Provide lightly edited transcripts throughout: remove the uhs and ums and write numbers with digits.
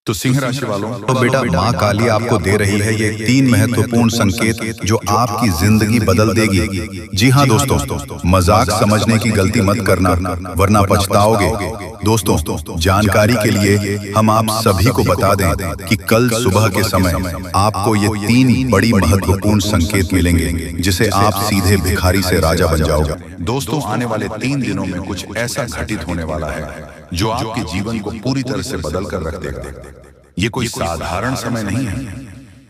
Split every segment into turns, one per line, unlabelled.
तो सिंह राशि वालों,
तो बेटा माँ काली आपको दे रही है ये 3 महत्वपूर्ण संकेत जो आपकी जिंदगी बदल देगी। जी हाँ दोस्तों, मजाक समझने की गलती मत करना वरना पछताओगे। दोस्तों, जानकारी के लिए हम आप सभी को बता दें कि कल सुबह के समय आपको ये 3 बड़ी महत्वपूर्ण संकेत मिलेंगे जिसे आप सीधे भिखारी से राजा बन जाओगे।
दोस्तों, आने वाले 3 दिनों में कुछ ऐसा घटित होने वाला है जो आपके जीवन को पूरी तरह से बदल कर रख देगा। ये कोई साधारण समय नहीं है,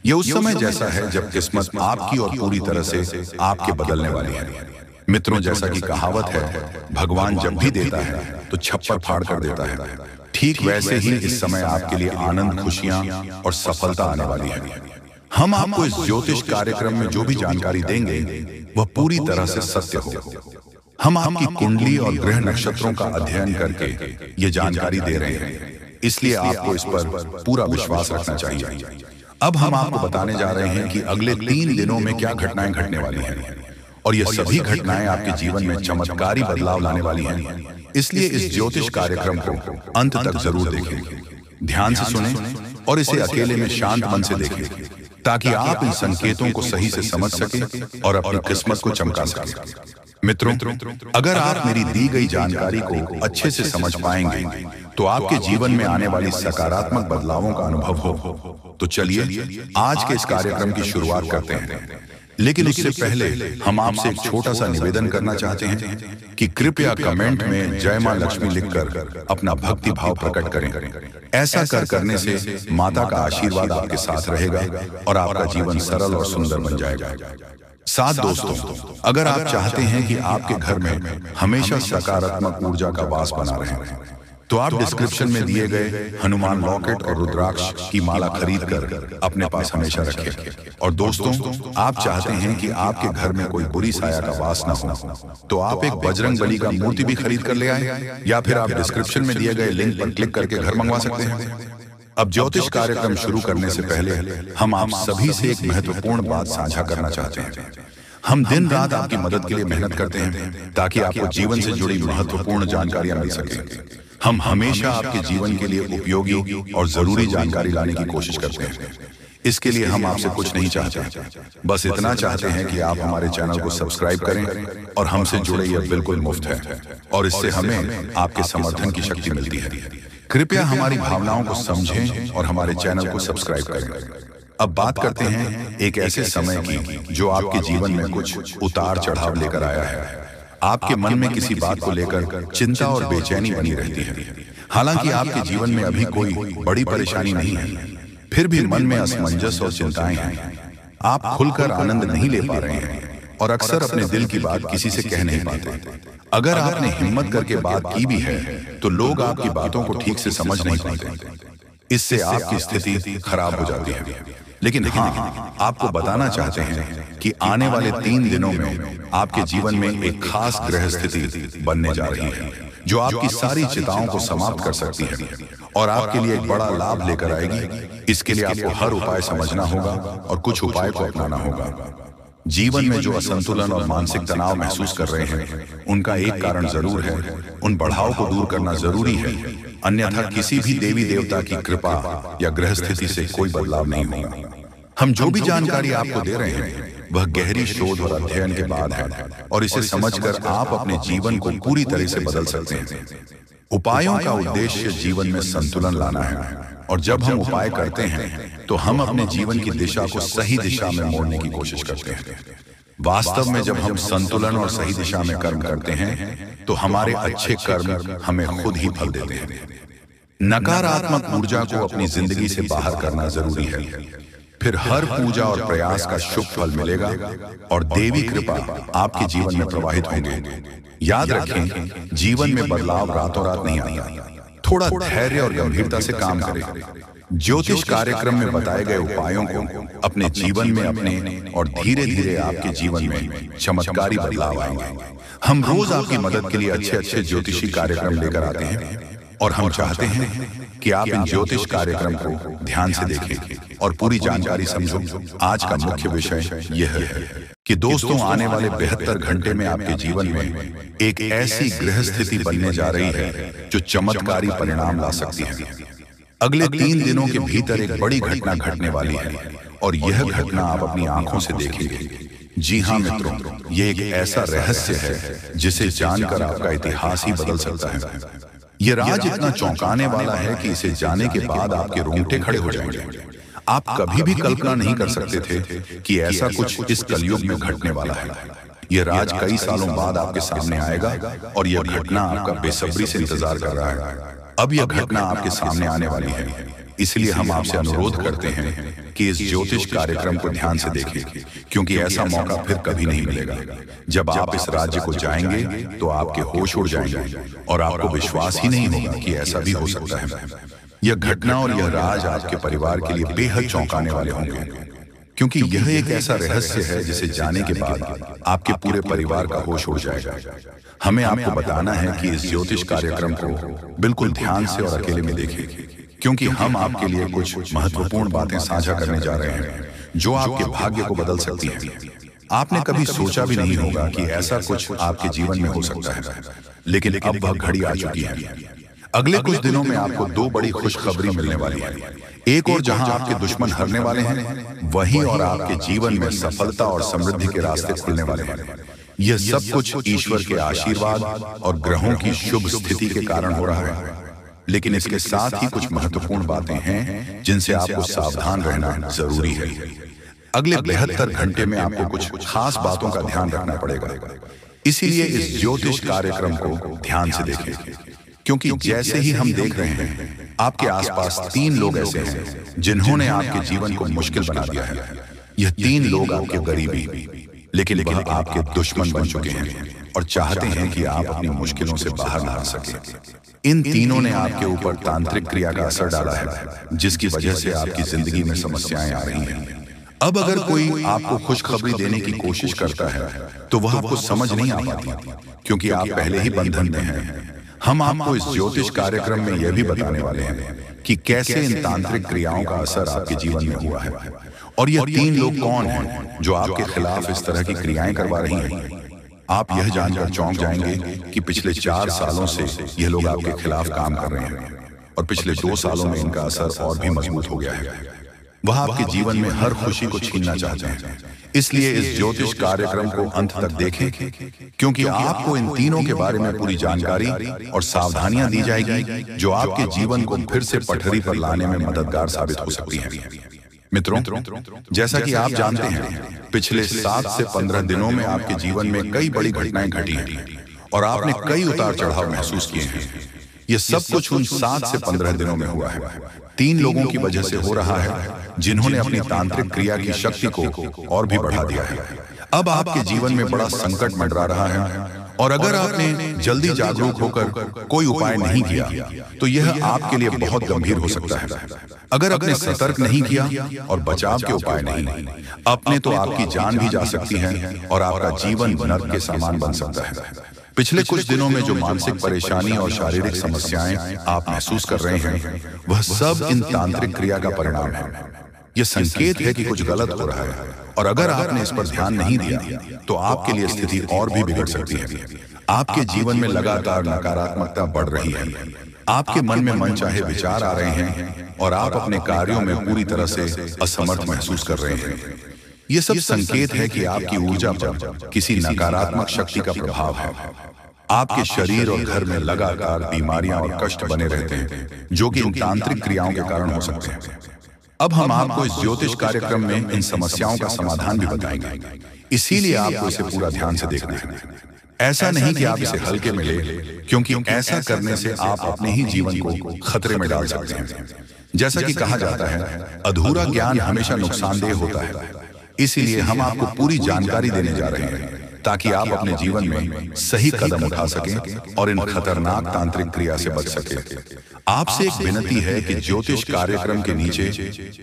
ये उस समय जैसा है जब किस्मत आपकी और पूरी तरह से आपके बदलने वाली है। मित्रों, जैसा कि कहावत है, भगवान जब भी देता है तो छप्पर फाड़ कर देता है। ठीक वैसे ही इस समय आपके लिए आनंद, खुशियां और सफलता आने वाली है। हम आपको इस ज्योतिष कार्यक्रम में जो भी जानकारी देंगे वह पूरी तरह से सत्य हो। हम आपकी कुंडली और ग्रह नक्षत्रों का अध्ययन करके ये जानकारी दे रहे हैं, इसलिए आपको इस पर पूरा विश्वास रखना चाहिए। अब हम आपको बताने जा रहे हैं कि अगले 3 दिनों में क्या घटनाएं घटने वाली हैं, और ये सभी घटनाएं आपके जीवन में चमत्कारी बदलाव लाने वाली हैं। इसलिए इस ज्योतिष कार्यक्रम को अंत तक जरूर देखें, ध्यान से सुनें और इसे अकेले में शांत मन से देखें, ताकि आप इन संकेतों को सही से समझ सकें और अपनी किस्मत को चमका सकें। मित्रों, अगर आप मेरी दी गई जानकारी को अच्छे से समझ पाएंगे तो आपके जीवन में आने वाली सकारात्मक बदलावों का अनुभव हो। तो चलिए आज के इस कार्यक्रम की शुरुआत करते हैं, लेकिन उससे पहले हम आपसे एक छोटा सा निवेदन करना चाहते हैं कि कृपया कमेंट में जय मां लक्ष्मी लिखकर अपना भक्ति भाव प्रकट करें। ऐसा करने से माता का आशीर्वाद आपके साथ रहेगा और आपका जीवन सरल और सुंदर बन जाएगा। साथ दोस्तों, अगर आप चाहते हैं कि आपके घर में हमेशा सकारात्मक ऊर्जा का वास बना रहे तो आप डिस्क्रिप्शन में दिए गए हनुमान लॉकेट और रुद्राक्ष की माला खरीद कर अपने पास हमेशा रखें। और दोस्तों, आप चाहते हैं कि आपके घर में कोई बुरी साया का वास न हो तो आप एक बजरंग बली का मूर्ति भी खरीद कर ले आए, या फिर आप डिस्क्रिप्शन में दिए गए लिंक पर क्लिक करके घर मंगवा सकते हैं। अब ज्योतिष कार्यक्रम शुरू करने से पहले हम आप सभी से एक महत्वपूर्ण बात साझा करना चाहते हैं। हम दिन रात आपकी मदद के लिए मेहनत करते हैं ताकि आपको जीवन से जुड़ी महत्वपूर्ण जानकारियां मिल सके। हम हमेशा आपके जीवन के लिए उपयोगी और जरूरी जानकारी लाने की कोशिश करते हैं। इसके लिए हम आपसे कुछ नहीं चाहते, बस इतना चाहते हैं कि आप हमारे चैनल को सब्सक्राइब करें और हमसे जुड़े। यह बिल्कुल मुफ्त है और इससे हमें आपके समर्थन की शक्ति मिलती है। कृपया हमारी भावनाओं को समझें और हमारे चैनल को सब्सक्राइब करें। अब बात करते हैं एक ऐसे समय की जो आपके जीवन में कुछ उतार चढ़ाव लेकर आया है। आपके मन में किसी बात को लेकर चिंता और बेचैनी बनी रहती है। हालांकि आपके जीवन में अभी कोई बड़ी परेशानी नहीं है, फिर भी मन में असमंजस और चिंताएं हैं। आप खुलकर आनंद नहीं ले पा रहे हैं और अक्सर अपने दिल की बात किसी से कह नहीं पाते। अगर आपने हिम्मत करके बात की भी है तो लोग आपकी बातों को ठीक से समझ नहीं पाते। इससे आपकी स्थिति खराब हो जाती है। लेकिन हाँ, आपको बताना चाहते हैं कि आने वाले 3 दिनों में आपके जीवन में एक खास ग्रह स्थिति बनने जा रही है जो आपकी सारी चिंताओं को समाप्त कर सकती है और आपके लिए एक बड़ा लाभ लेकर आएगी। इसके लिए आपको हर उपाय समझना होगा और कुछ उपाय को अपनाना होगा। जीवन में जो असंतुलन और मानसिक तनाव महसूस कर रहे हैं उनका एक कारण जरूर है, उन बढ़ाव को दूर करना जरूरी है, अन्यथा किसी भी देवी देवता की कृपा या ग्रह स्थिति से कोई बदलाव नहीं होगा। हम जो भी जानकारी आपको दे रहे हैं वह गहरी शोध और अध्ययन के बाद है और इसे समझकर आप अपने जीवन को पूरी तरह से बदल सकते हैं। उपायों का उद्देश्य जीवन में संतुलन लाना है और जब हम उपाय करते हैं तो हम अपने जीवन की दिशा को सही दिशा में मोड़ने की कोशिश करते हैं। वास्तव में जब हम संतुलन और सही दिशा में कर्म करते हैं तो हमारे अच्छे कर्म हमें खुद ही फल देते हैं। नकारात्मक ऊर्जा को अपनी जिंदगी से बाहर करना जरूरी है, फिर हर पूजा और प्रयास का शुभ फल मिलेगा और देवी कृपा आपके जीवन में प्रवाहित होंगे। याद रखें, जीवन में बदलाव रातों रात नहीं आता, थोड़ा धैर्य और गंभीरता से काम करें। ज्योतिष कार्यक्रम में बताए गए उपायों को अपने जीवन में अपने और धीरे धीरे आपके जीवन में चमत्कारी बदलाव आएंगे। हम रोज आपकी मदद के लिए अच्छे अच्छे ज्योतिषी कार्यक्रम लेकर आते हैं और हम चाहते हैं कि आप इन ज्योतिष कार्यक्रम को ध्यान से देखें और पूरी जानकारी समझो। आज का मुख्य विषय यह है कि दोस्तों, आने वाले 72 घंटे में आपके जीवन में एक ऐसी ग्रह स्थिति बनने जा रही है जो चमत्कारी परिणाम ला सकती है। अगले 3 दिनों के भीतर एक बड़ी घटना घटने वाली है और यह घटना आप अपनी आंखों से देखेंगे। जी हाँ मित्रों, यह एक ऐसा रहस्य है जिसे जानकर आपका इतिहास ही बदल सकता है। यह राज इतना चौंकाने वाला है कि इसे जाने के बाद आपके रोंगटे खड़े हो जाएंगे। आप कभी भी कल्पना नहीं कर सकते थे कि ऐसा कुछ इस कलयुग में घटने वाला है। यह राज कई सालों बाद आपके सामने आएगा और यह घटना आपका बेसब्री से इंतजार कर रहा है। अब यह घटना आपके सामने आने वाली है, इसलिए हम आपसे अनुरोध करते हैं कि इस ज्योतिष कार्यक्रम को ध्यान से देखें, क्योंकि ऐसा मौका फिर कभी नहीं मिलेगा। जब आप इस राज्य को जाएंगे तो आपके होश उड़ जाएंगे और आपको विश्वास ही नहीं होगा कि ऐसा भी हो सकता है। यह घटना और यह राज आपके परिवार के लिए बेहद चौंकाने वाले होंगे, क्योंकि यह एक ऐसा रहस्य है जिसे जाने के बाद आपके पूरे परिवार का होश उड़ जाएगा। हमें आपको बताना है कि इस ज्योतिष कार्यक्रम को बिल्कुल ध्यान से और अकेले में देखें, क्योंकि हम आपके लिए कुछ महत्वपूर्ण बातें साझा करने जा रहे हैं जो आपके भाग्य को बदल सकती हैं। आपने कभी सोचा भी नहीं होगा कि ऐसा कुछ आपके जीवन में हो सकता है, लेकिन अब वह घड़ी आ चुकी है। अगले कुछ दिनों में आपको 2 बड़ी खुशखबरी मिलने वाली है। एक और जहां आपके दुश्मन हारने वाले हैं, वहीं और आपके जीवन में सफलता और समृद्धि के रास्ते खुलने वाले हैं। यह सब कुछ ईश्वर के आशीर्वाद और ग्रहों की शुभ स्थिति के कारण हो रहा है, लेकिन इसके साथ ही कुछ महत्वपूर्ण बातें हैं जिनसे आपको सावधान रहना जरूरी है। अगले 72 घंटे में आपको कुछ खास बातों का ध्यान रखना पड़ेगा, इसीलिए इस ज्योतिष कार्यक्रम को ध्यान से देखें, क्योंकि जैसे ही हम देख रहे हैं आपके आसपास 3 लोग ऐसे हैं जिन्होंने आपके जीवन को मुश्किल बना दिया है। यह 3 लोग आपके करीबी, लेकिन वह आपके दुश्मन बन चुके हैं और चाहते हैं कि आप अपनी मुश्किलों से बाहर ना आ सके। इन तीनों ने आपके ऊपर तांत्रिक क्रिया का असर डाला है, जिसकी वजह से आपकी जिंदगी में समस्याएं आ रही हैं। अब अगर कोई आपको खुशखबरी देने की कोशिश करता है तो वह आपको समझ नहीं आ पाती, क्योंकि आप पहले ही बंधन में हैं। हम आपको इस ज्योतिष कार्यक्रम में यह भी बताने वाले हैं कि कैसे इन तांत्रिक क्रियाओं का असर आपके जीवन में हुआ है और यह 3 लोग कौन हैं जो आपके खिलाफ इस तरह की क्रियाएं करवा रही हैं। आप यह जानकर चौंक जाएंगे कि पिछले 4 सालों से यह लोग आपके खिलाफ काम कर रहे हैं और पिछले 2 सालों में इनका असर और भी मजबूत हो गया है। वह आपके जीवन में हर खुशी को छीनना चाहते हैं, इसलिए इस ज्योतिष कार्यक्रम को अंत तक देखें, क्योंकि आपको इन तीनों के बारे में पूरी जानकारी और सावधानियां दी जाएगी जो आपके जीवन को फिर से पटरी पर लाने में मददगार साबित हो सकती हैं। मित्रों, जैसा कि आप जानते हैं, पिछले 7 से 15 दिनों में आपके जीवन में कई बड़ी घटनाएं घटी हैं और आपने कई उतार चढ़ाव महसूस किए हैं। यह सब कुछ उन 7 से 15 दिनों में हुआ है। 3 लोगों की वजह से हो रहा है जिन्होंने अपनी तांत्रिक क्रिया की शक्ति को और भी बढ़ा दिया है। अब आपके जीवन में बड़ा संकट मंडरा रहा है और अगर आपने जल्दी जागरूक होकर कोई उपाय नहीं किया तो यह आपके लिए बहुत गंभीर हो सकता है। अगर आपने सतर्क नहीं किया और बचाव के उपाय नहीं अपने तो आपकी जान भी जा सकती है और आपका जीवन नर्क के समान बन सकता है। पिछले कुछ दिनों में जो मानसिक परेशानी और शारीरिक समस्याएं आप महसूस कर रहे हैं, वह सब इन तांत्रिक क्रिया का परिणाम है। यह संकेत है कि कुछ गलत हो रहा है और अगर आपने इस पर ध्यान नहीं दिया तो आपके लिए स्थिति और भी बिगड़ सकती है। आपके जीवन में लगातार नकारात्मकता बढ़ रही है, आपके मन में मनचाहे विचार आ रहे हैं और आप अपने कार्यों में पूरी तरह से असमर्थ महसूस कर रहे हैं। यह सब संकेत है कि आपकी ऊर्जा पर किसी नकारात्मक शक्ति का प्रभाव है। आपके शरीर और घर में लगातार बीमारियां और कष्ट बने रहते हैं जो कि इन तांत्रिक क्रियाओं के कारण हो सकते हैं। अब हम आपको इस ज्योतिष कार्यक्रम में इन समस्याओं का समाधान भी बताएंगे, इसीलिए आपको इसे पूरा ध्यान से देखना है। ऐसा नहीं कि आप इसे हल्के में ले, क्योंकि ऐसा करने से आप अपने ही जीवन को खतरे में डाल सकते हैं। जैसा कि कहा जाता है, अधूरा ज्ञान हमेशा नुकसानदेह होता है। इसीलिए हम आपको पूरी जानकारी देने जा रहे हैं ताकि आप अपने जीवन में सही कदम उठा सकें और इन खतरनाक तांत्रिक क्रिया से बच सकें। आपसे एक विनती है कि ज्योतिष कार्यक्रम के नीचे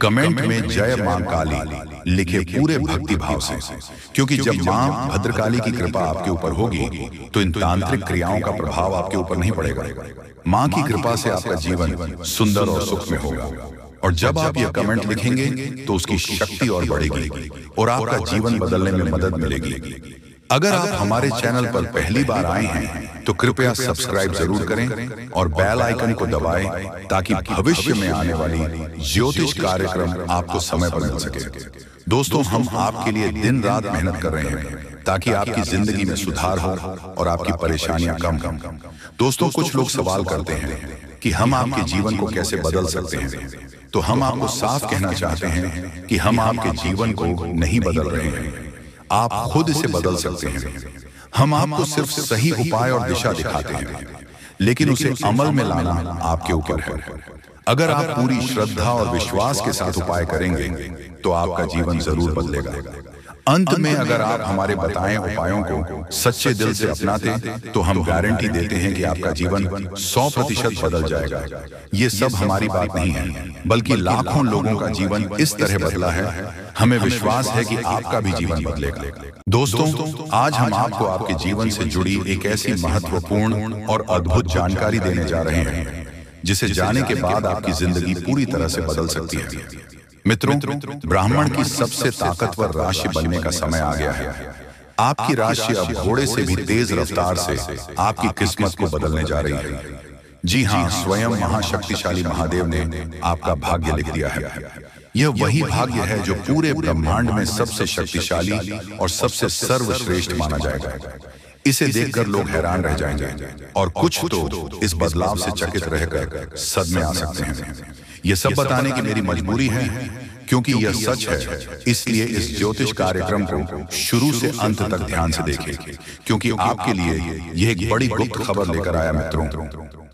कमेंट में जय मां काली लिखे पूरे भक्ति भाव से, क्योंकि जब मां भद्रकाली की कृपा आपके ऊपर होगी तो इन तांत्रिक क्रियाओं का प्रभाव आपके ऊपर नहीं पड़ेगा। मां की कृपा से आपका जीवन सुंदर और सुख में होगा और जब आप यह कमेंट लिखेंगे तो उसकी शक्ति और बढ़ेगी और आपका जीवन बदलने में मदद मिलेगी। अगर आप हमारे चैनल पर पहली बार आए हैं तो कृपया सब्सक्राइब जरूर करें और बेल आइकन को दबाएं ताकि भविष्य में आने वाली ज्योतिष कार्यक्रम आपको समय पर मिल सके। दोस्तों, हम आपके लिए दिन रात मेहनत कर रहे हैं ताकि आपकी जिंदगी में सुधार हो और आपकी परेशानियां कम। दोस्तों, कुछ लोग सवाल करते हैं कि हम आपके जीवन को कैसे बदल सकते हैं, तो हम आपको साफ कहना चाहते हैं कि हम आपके जीवन को नहीं बदल रहे हैं, आप खुद इसे बदल सकते हैं। हम आपको सिर्फ सही उपाय और दिशा दिखाते हैं, लेकिन उसे अमल में लाना आपके ऊपर है। अगर आप पूरी श्रद्धा और विश्वास के साथ उपाय करेंगे तो आपका जीवन जरूर बदलेगा। अंत में अगर आप हमारे बताए उपायों को सच्चे दिल से अपनाते तो हम गारंटी देते हैं कि आपका जीवन 100% बदल जाएगा। ये सब हमारी बात नहीं है, बल्कि लाखों लोगों का जीवन इस तरह बदला है। हमें विश्वास है कि आपका भी जीवन बदलेगा। दोस्तों, आज हम आपको आपके जीवन से जुड़ी एक ऐसी महत्वपूर्ण और अद्भुत जानकारी देने जा रहे हैं जिसे जाने के बाद आपकी जिंदगी पूरी तरह से बदल सकती है। मित्रों, ब्राह्मण की सबसे ताकतवर राशि बनने का समय आ गया है। आपकी राशि अब घोड़े से भी तेज रफ्तार से आपकी किस्मत को बदलने जा रही है। जी हाँ, स्वयं महाशक्तिशाली महादेव ने आपका भाग्य लिख दिया है। यह वही भाग्य है जो पूरे ब्रह्मांड में सबसे शक्तिशाली और सबसे सर्वश्रेष्ठ माना जाएगा। इसे देखकर लोग हैरान रह जाएंगे और कुछ तो इस बदलाव से चकित रहकर सदमे आ सकते हैं। यह सब बताने की मेरी मजबूरी है क्योंकि यह सच है, इसलिए इस ज्योतिष कार्यक्रम को शुरू से अंत तक ध्यान से देखें, क्योंकि आपके लिए यह एक बड़ी गुप्त खबर लेकर आया। मित्रों,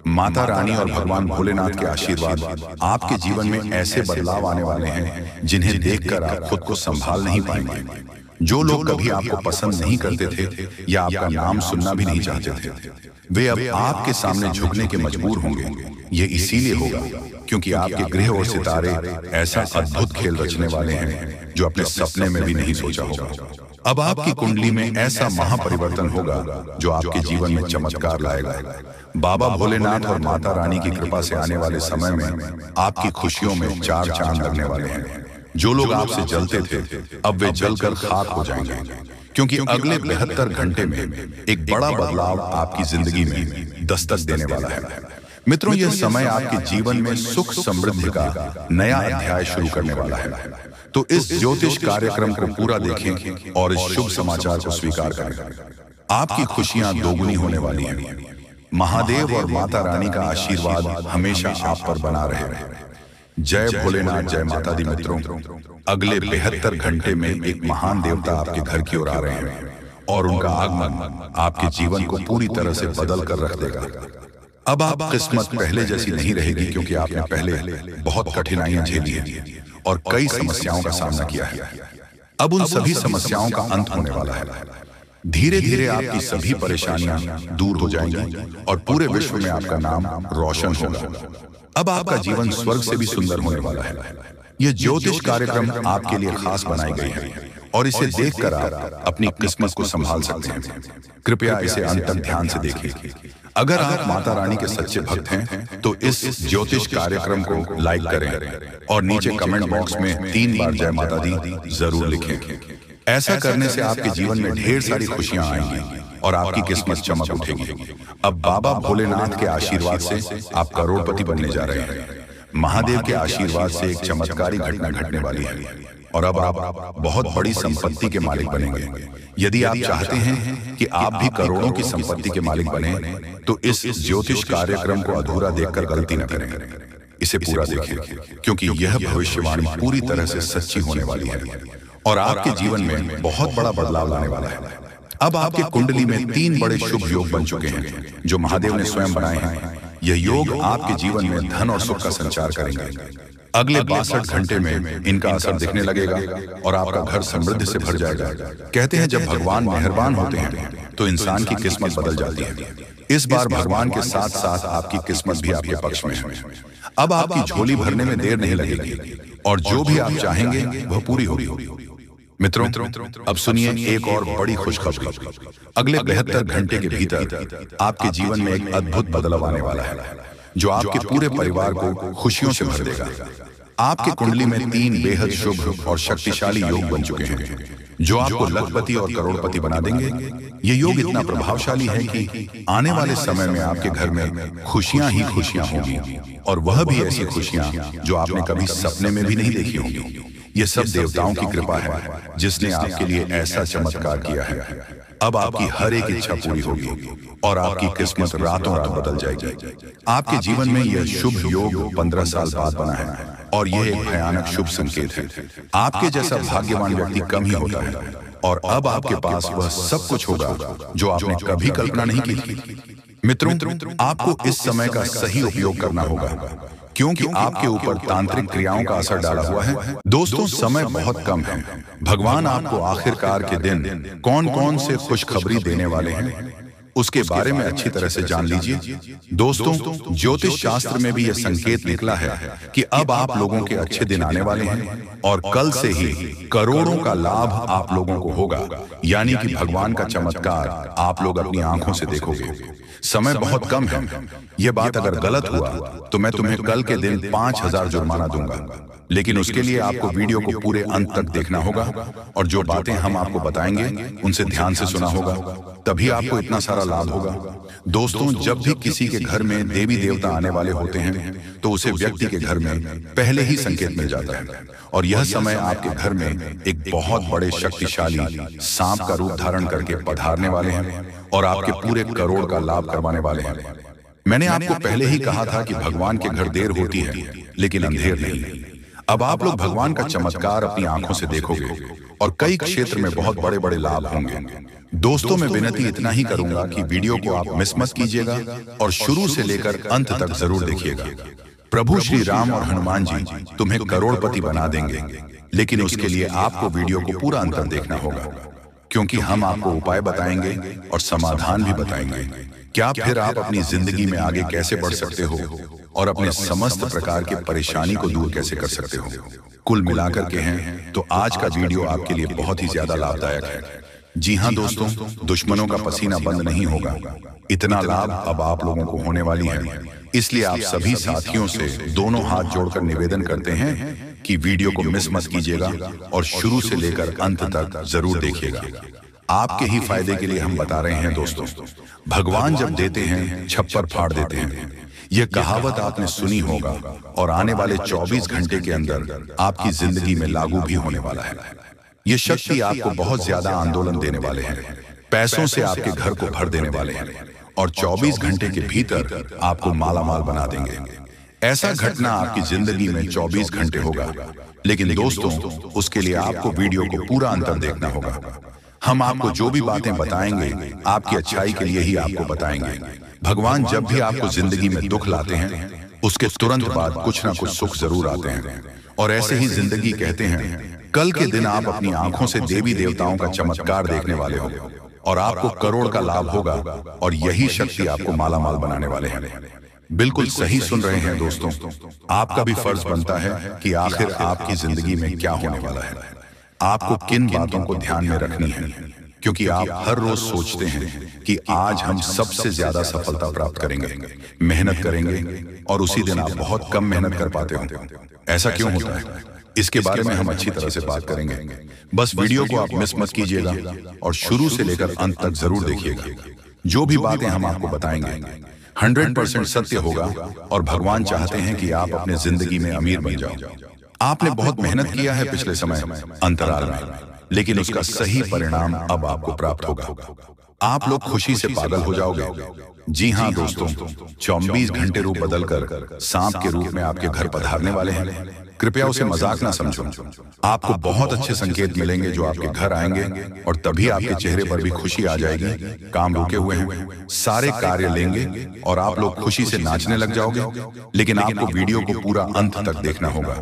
माता रानी और भगवान भोलेनाथ के आशीर्वाद आपके जीवन में ऐसे बदलाव आने वाले हैं जिन्हें देखकर आप खुद को संभाल नहीं पाएंगे। जो लोग कभी आपको पसंद नहीं करते थे या आपका नाम सुनना भी नहीं चाहते थे, वे अब आपके सामने झुकने के मजबूर होंगे। ये इसीलिए होगा क्योंकि आपके ग्रह और सितारे ऐसा अद्भुत खेल रचने वाले हैं जो अपने सपने में भी नहीं सोचा होगा। अब आपकी कुंडली में ऐसा महापरिवर्तन होगा जो आपके जीवन में चमत्कार लाएगा। बाबा भोलेनाथ और माता रानी की कृपा से आने वाले समय में आपकी खुशियों में चार चांद लगने वाले हैं। जो लोग आपसे जलते थे अब वे जलकर खाक हो जाएंगे, क्योंकि अगले 72 घंटे में एक बड़ा बदलाव आपकी जिंदगी में दस्तक देने वाला है। मित्रों, यह समय आपके जीवन में सुख समृद्धि का नया अध्याय शुरू करने वाला है। तो इस ज्योतिष कार्यक्रम को पूरा देखें और इस शुभ समाचार को स्वीकार करें। आपकी खुशियां दोगुनी होने वाली हैं। महादेव और माता रानी का आशीर्वाद हमेशा आप पर बना रहे। जय भोलेनाथ, जय माता दी। मित्रों, अगले 72 घंटे में एक महान देवता आपके घर की ओर आ रहे हैं और उनका आगमन आपके जीवन को पूरी तरह से बदल कर रख देगा। अब आप किस्मत पहले जैसी नहीं रहेगी, क्योंकि आपने पहले बहुत कठिनाइयां झेली हैं और कई समस्याओं का सामना किया है। अब उन सभी समस्याओं का अंत होने वाला है। धीरे धीरे आपकी सभी परेशानियां दूर हो जाएंगी और पूरे विश्व में आपका नाम रोशन होगा। अब आपका जीवन स्वर्ग से भी सुंदर होने वाला है। यह ज्योतिष कार्यक्रम आपके लिए खास बनाई गई है और इसे देखकर आप अपनी किस्मत को संभाल सकते हैं। कृपया इसे अंत तक ध्यान से देखिए। अगर आप माता रानी के सच्चे भक्त हैं तो इस ज्योतिष कार्यक्रम को लाइक करें और नीचे कमेंट बॉक्स में 3 बार जय माता दी जरूर लिखें। ऐसा करने से आपके जीवन में ढेर सारी खुशियां आएंगी और आपकी किस्मत चमक उठेगी। अब बाबा भोलेनाथ के आशीर्वाद से आप करोड़पति बनने जा रहे हैं। महादेव के आशीर्वाद से एक चमत्कारी घटना घटने वाली है और अब आप बहुत बड़ी संपत्ति के मालिक बनेंगे। यदि आप चाहते हैं कि आप भी करोड़ों की संपत्ति के मालिक बने तो इस ज्योतिष कार्यक्रम को अधूरा देखकर गलती न करें। इसे पूरा देखें, क्योंकि यह भविष्यवाणी पूरी तरह से सच्ची होने वाली है और आपके जीवन में बहुत बड़ा बदलाव लाने वाला है। अब आपके कुंडली में 3 बड़े शुभ योग बन चुके हैं जो महादेव ने स्वयं बनाए हैं। यह योग आपके जीवन में धन और सुख का संचार करेंगे। अगले 62 घंटे में इनका असर दिखने लगेगा और आपका घर समृद्धि से भर जाएगा। कहते हैं जब भगवान मेहरबान होते हैं तो इंसान की किस्मत बदल जाती है। इस बार भगवान के साथ साथ आपकी किस्मत भी आपके पक्ष में है। अब आपकी झोली भरने में देर नहीं लगेगी और जो भी आप चाहेंगे वह पूरी होगी। मित्रों, अब सुनिए एक और बड़ी खुशखबरी। अगले 72 घंटे के भीतर आपके जीवन में एक अद्भुत बदलाव आने वाला है जो आपके पूरे परिवार को खुशियों से भर देगा। आपके कुंडली में 3 बेहद शुभ और शक्तिशाली योग बन चुके हैं जो आपको लखपति और करोड़पति बना देंगे। ये योग इतना प्रभावशाली है कि आने वाले समय में आपके घर में खुशियां ही खुशियां होंगी, और वह भी ऐसी खुशियां जो आपने कभी सपने में भी नहीं देखी होंगी। ये सब देवताओं की कृपा है, जिसने आपके लिए ऐसा चमत्कार किया है। अब आपकी हर एक इच्छा पूरी होगी और आपकी किस्मत रातों रात बदल जाएगी। आपके जीवन में यह शुभ योग 15 साल बाद बना है, और यह एक भयानक शुभ संकेत है। आपके जैसा भाग्यवान व्यक्ति कम ही होता है, और अब आपके पास वह सब कुछ होगा जो आपने कभी कल्पना नहीं की थी। मित्रों, आपको इस समय का सही उपयोग करना होगा, क्योंकि आपके ऊपर तांत्रिक क्रियाओं का असर डाला हुआ है। दोस्तों, समय बहुत कम है। भगवान आपको आखिरकार के दिन कौन कौन से खुशखबरी देने वाले हैं, उसके बारे में अच्छी तरह से जान लीजिए। दोस्तों, ज्योतिष शास्त्र में भी यह संकेत निकला है कि अब आप लोगों के अच्छे दिन आने वाले हैं, और कल से ही करोड़ों का लाभ आप लोगों को होगा। यानी कि भगवान का चमत्कार आप लोग अपनी आंखों से देखोगे। समय बहुत कम है। यह बात अगर गलत हुआ तो मैं तुम्हें कल के दिन 5000 जुर्माना दूंगा, लेकिन उसके लिए आपको वीडियो को पूरे अंत तक देखना होगा, और जो बातें हम आपको बताएंगे उनसे ध्यान से सुना होगा, तभी आपको इतना सारा लाभ होगा। दोस्तों, जब भी किसी के घर में देवी देवता आने वाले होते हैं तो उसे व्यक्ति के घर में पहले ही संकेत मिल जाता है, और यह समय आपके घर में एक बहुत बड़े शक्तिशाली सांप का रूप धारण करके पधारने वाले हैं, और आपके पूरे करोड़ का लाभ करवाने वाले हैं। मैंने आपको पहले ही कहा था कि भगवान के घर देर होती है, लेकिन अंधेर नहीं। अब आप लोग भगवान का चमत्कार अपनी आंखों से देखोगे, और कई क्षेत्र में बहुत बड़े बड़े लाभ होंगे। दोस्तों, मैं विनती इतना ही करूंगा कि वीडियो को आप मिस मत कीजिएगा, और शुरू से लेकर अंत तक जरूर देखिएगा। प्रभु श्री राम और हनुमान जी तुम्हें करोड़पति बना देंगे, लेकिन उसके लिए आपको वीडियो को पूरा अंत तक देखना होगा, क्योंकि हम आपको उपाय बताएंगे और समाधान भी बताएंगे। क्या फिर आप अपनी जिंदगी में आगे कैसे बढ़ सकते हो, और अपने समस्त प्रकार के परेशानी को दूर कैसे कर सकते हो। कुल मिलाकर के हैं तो आज का वीडियो आपके लिए बहुत ही ज्यादा लाभदायक है। जी हाँ दोस्तों, दुश्मनों का पसीना बंद नहीं होगा। इतना लाभ अब आप लोगों को होने वाली है, इसलिए आप सभी साथियों से दोनों हाथ जोड़कर निवेदन करते हैं कि वीडियो को मिस मत कीजिएगा, और शुरू से लेकर अंत तक जरूर देखिएगा। आपके ही फायदे के लिए हम बता रहे हैं दोस्तों। भगवान जब देते हैं, छप्पर फाड़ देते हैं। यह कहावत आपने सुनी होगा, और आने वाले 24 घंटे के अंदर आपकी जिंदगी में लागू भी होने वाला है। ये शक्ति आपको बहुत ज्यादा आंदोलन देने वाले हैं, पैसों से आपके घर को भर देने वाले हैं, और 24 घंटे के भीतर आपको मालामाल बना देंगे। ऐसा घटना आपकी जिंदगी में 24 घंटे होगा, लेकिन दोस्तों उसके लिए आपको वीडियो को पूरा अंतर देखना होगा। हम आपको जो भी बातें बताएंगे आपकी अच्छाई के लिए ही आपको बताएंगे। भगवान जब भी आपको जिंदगी में दुख लाते हैं, उसके तुरंत बाद कुछ ना कुछ सुख जरूर आते हैं, और ऐसे ही जिंदगी कहते हैं। कल के दिन आप अपनी आंखों से देवी देवताओं का चमत्कार देखने वाले हो, और आपको करोड़ का लाभ होगा, और यही शक्ति आपको मालामाल बनाने वाले हैं। बिल्कुल सही सुन रहे हैं दोस्तों। आपका भी फर्ज बनता है कि आखिर आपकी जिंदगी में क्या होने वाला है, आपको किन बातों को ध्यान में रखनी है, क्योंकि आप हर रोज सोचते हैं कि आज हम सबसे ज्यादा सफलता प्राप्त करेंगे, मेहनत करेंगे, और उसी दिन आप बहुत कम मेहनत कर पाते हो। ऐसा क्यों होता है, इसके बारे में हम अच्छी तरह से बात करेंगे। बस वीडियो को आप मिस मत कीजिएगा, और शुरू से लेकर अंत तक जरूर देखिएगा। जो भी बातें हम आपको बताएंगे 100% सत्य होगा, और भगवान चाहते हैं कि आप अपने जिंदगी में अमीर बन जाओ। आपने बहुत मेहनत किया है पिछले समय अंतराल में, लेकिन उसका सही परिणाम अब आपको प्राप्त होगा। आप लोग खुशी से पागल हो जाओगे। जी हाँ दोस्तों, 24 घंटे रूप बदलकर सांप के रूप में आपके घर पधारने वाले हैं। कृपया उसे मजाक ना समझो। आपको बहुत अच्छे संकेत मिलेंगे जो आपके घर आएंगे, और तभी आपके चेहरे पर भी खुशी आ जाएगी। काम रुके हुए हैं, सारे कार्य लेंगे, और आप लोग खुशी से नाचने लग जाओगे। लेकिन आपको वीडियो को पूरा अंत तक देखना होगा,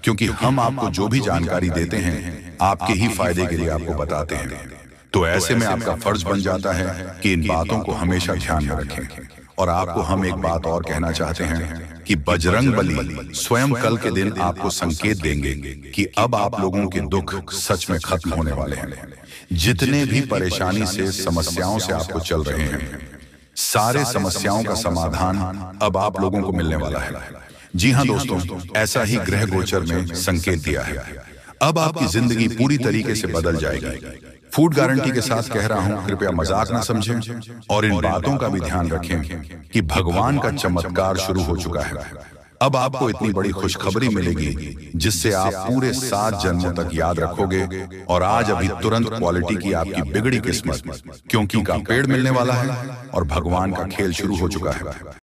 क्योंकि हम आपको जो भी जानकारी देते हैं आपके ही फायदे के लिए आपको बताते हैं। तो ऐसे में आपका फर्ज बन जाता है कि इन बातों को हमेशा ध्यान में रखें। और आपको हम एक बात और कहना चाहते हैं कि बजरंग बली स्वयं कल के दिन आपको संकेत देंगे कि अब आप लोगों के दुख सच में खत्म होने वाले हैं। जितने भी परेशानी से, समस्याओं से आपको चल रहे हैं, सारे समस्याओं का समाधान अब आप लोगों को मिलने वाला है। जी हाँ दोस्तों, ऐसा ही ग्रह गोचर में संकेत दिया है। अब आपकी जिंदगी पूरी तरीके से बदल जाएगी। फूड गारंटी के साथ कह रहा हूं, कृपया मजाक ना समझें और इन बातों का भी ध्यान रखें कि भगवान का चमत्कार शुरू हो चुका है। अब आपको इतनी बड़ी खुशखबरी मिलेगी जिससे आप पूरे 7 जन्मों तक याद रखोगे। और आज अभी तुरंत क्वालिटी की आपकी बिगड़ी किस्मत क्योंकि का पेड़ मिलने वाला है और भगवान का खेल शुरू हो चुका है।